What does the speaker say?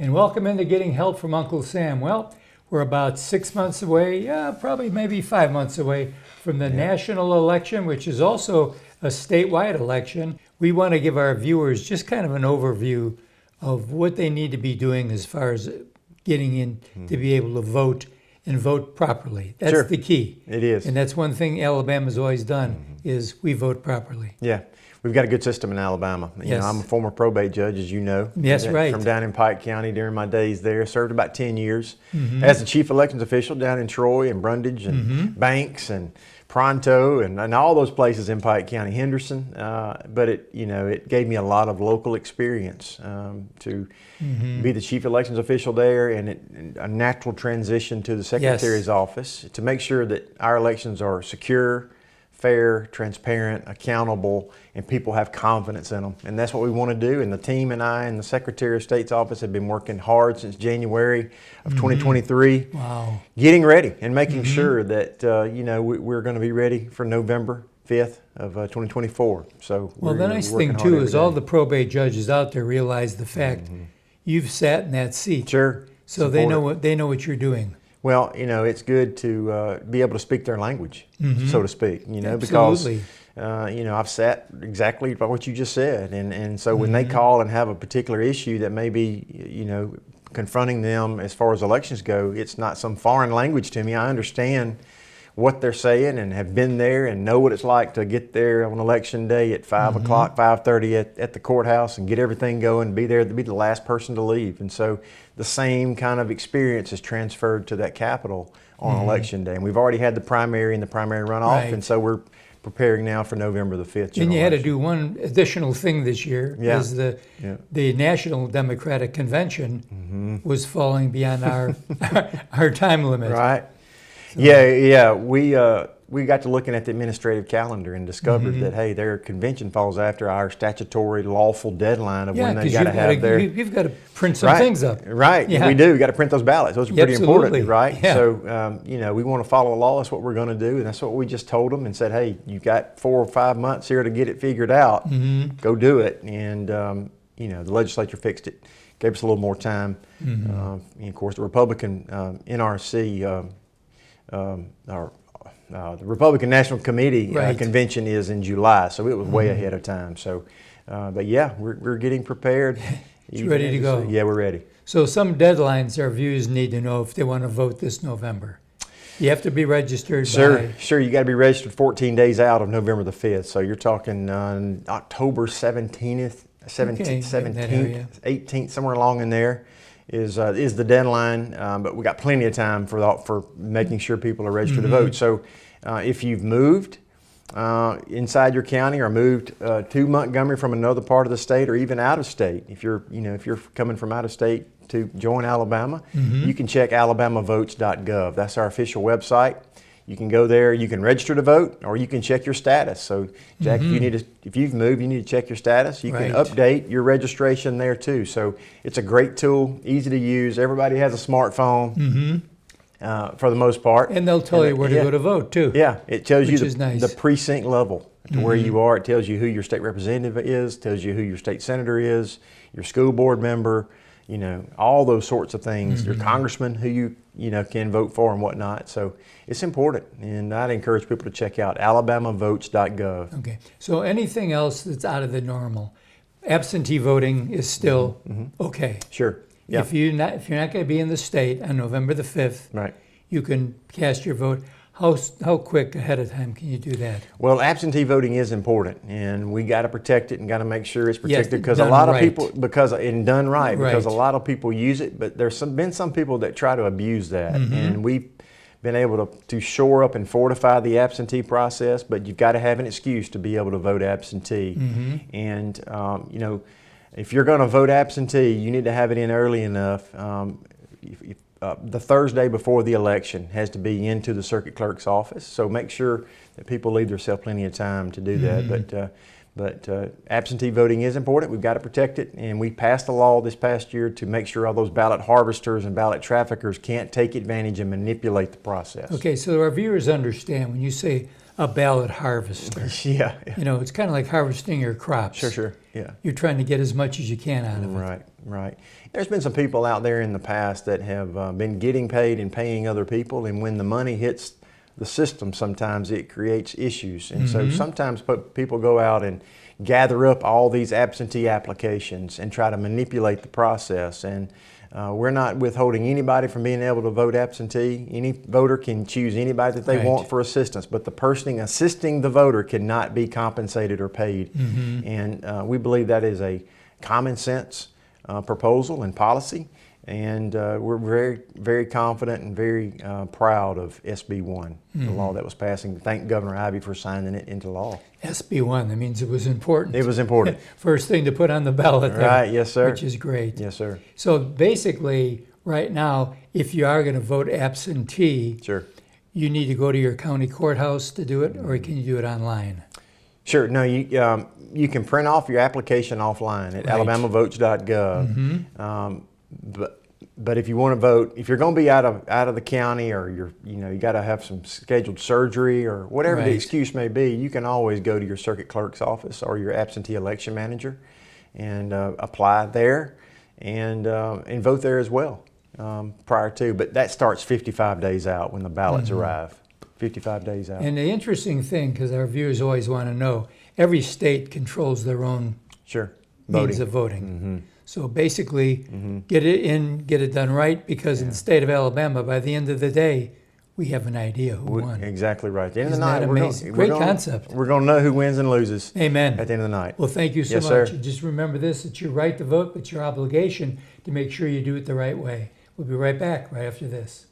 and welcome into Getting Help from Uncle Sam. Well, we're about 6 months away, probably maybe 5 months away from the national election, which is also a statewide election. We want to give our viewers just kind of an overview of what they need to be doing as far as getting in to be able to vote and vote properly. That's the key. It is. And that's one thing Alabama's always done is we vote properly. Yeah. We've got a good system in Alabama. You know, I'm a former probate judge, as you know. Yes, right. From down in Pike County during my days there. Served about 10 years as the chief elections official down in Troy and Brundage and Banks and Pronto and all those places in Pike County, Henderson. But it gave me a lot of local experience to be the chief elections official there, and a natural transition to the secretary's office to make sure that our elections are secure, fair, transparent, accountable, and people have confidence in them. And that's what we want to do. And the team and I and the Secretary of State's office have been working hard since January of 2023. Wow. Getting ready and making sure that, we're going to be ready for November 5th of 2024. So well, the nice thing too is all the probate judges out there realize the fact you've sat in that seat. Sure. So they know what you're doing. Well, it's good to be able to speak their language, so to speak, Absolutely. because, I've sat exactly by what you just said. And so when they call and have a particular issue that may be, confronting them as far as elections go, it's not some foreign language to me. I understand what they're saying and have been there and know what it's like to get there on election day at 5 o'clock, 5:30 at the courthouse and get everything going, be there to be the last person to leave. And so the same kind of experience is transferred to that Capitol on election day. And we've already had the primary and the primary runoff, and so we're preparing now for November the 5th. And you had to do one additional thing this year, is the National Democratic Convention was falling beyond our time limit. Right. So. We got to looking at the administrative calendar and discovered that, hey, their convention falls after our statutory lawful deadline of when they got to have their... You've got to print some things up. Right, we do. We've got to print those ballots. Those are pretty important, right? Yeah. So, we want to follow the law. That's what we're going to do, and that's what we just told them and said, hey, you've got 4 or 5 months here to get it figured out. Go do it. And, the legislature fixed it, gave us a little more time. And, of course, the Republican NRC... the Republican National Committee convention is in July, so it was way ahead of time. So, we're getting prepared. It's ready to go. Yeah, we're ready. So some deadlines our viewers need to know if they want to vote this November. You have to be registered. Sure. You got to be registered 14 days out of November the 5th. So you're talking October 17th, 18th, somewhere along in there. Is the deadline, but we got plenty of time for making sure people are registered to vote. So if you've moved inside your county or moved to Montgomery from another part of the state or even out of state, if you're coming from out of state to join Alabama, you can check alabamavotes.gov. That's our official website. You can go there, you can register to vote, or you can check your status. So, Jack, if you've moved, you need to check your status. You can update your registration there too. So it's a great tool, easy to use. Everybody has a smartphone for the most part. And they'll tell you where to go to vote too. Yeah, it tells you nice. the precinct level to where you are. It tells you who your state representative is, tells you who your state senator is, your school board member, all those sorts of things. Your congressman who you can vote for and whatnot. So it's important, and I'd encourage people to check out alabamavotes.gov. Okay. So anything else that's out of the normal, absentee voting is still okay. Sure. Yeah. If you're not going to be in the state on November the 5th, you can cast your vote. How quick ahead of time can you do that? Well, absentee voting is important, and we got to protect it and got to make sure it's protected because a lot of people, because a lot of people use it, but there's been some people that try to abuse that, and we've been able to shore up and fortify the absentee process, but you've got to have an excuse to be able to vote absentee. And, if you're going to vote absentee, you need to have it in early enough. The Thursday before the election has to be into the circuit clerk's office. So make sure that people leave themselves plenty of time to do that. But absentee voting is important. We've got to protect it. And we passed a law this past year to make sure all those ballot harvesters and ballot traffickers can't take advantage and manipulate the process. Okay, so our viewers understand when you say a ballot harvester. Yeah. It's kind of like harvesting your crops. Sure. Yeah. You're trying to get as much as you can out of it. Right. Right. There's been some people out there in the past that have been getting paid and paying other people, and when the money hits the system, sometimes it creates issues. And so sometimes people go out and gather up all these absentee applications and try to manipulate the process. And we're not withholding anybody from being able to vote absentee. Any voter can choose anybody that they want for assistance, but the person assisting the voter cannot be compensated or paid. And we believe that is a common sense proposal and policy. And we're very, very confident and very proud of SB 1, the law that was passing. Thank Governor Ivey for signing it into law. SB 1, that means it was important. It was important. First thing to put on the ballot there. Right, yes, sir. Which is great. Yes, sir. So basically, right now, if you are going to vote absentee, sure, you need to go to your county courthouse to do it, or can you do it online? Sure. No, you can print off your application offline at alabamavotes.gov. But if you want to vote, if you're going to be out of the county, or you got to have some scheduled surgery or whatever the excuse may be, you can always go to your circuit clerk's office or your absentee election manager and apply there and vote there as well prior to. But that starts 55 days out when the ballots arrive. 55 days out. And the interesting thing, because our viewers always want to know, every state controls their own means of voting. So basically, get it in, get it done right, because in the state of Alabama, by the end of the day, we have an idea who won. Exactly right. At the end Isn't of the night, that amazing? Great concept. We're going to know who wins and loses. Amen. At the end of the night. Well, thank you so much. Sir. Just remember this, it's your right to vote, but your obligation to make sure you do it the right way. We'll be right back right after this.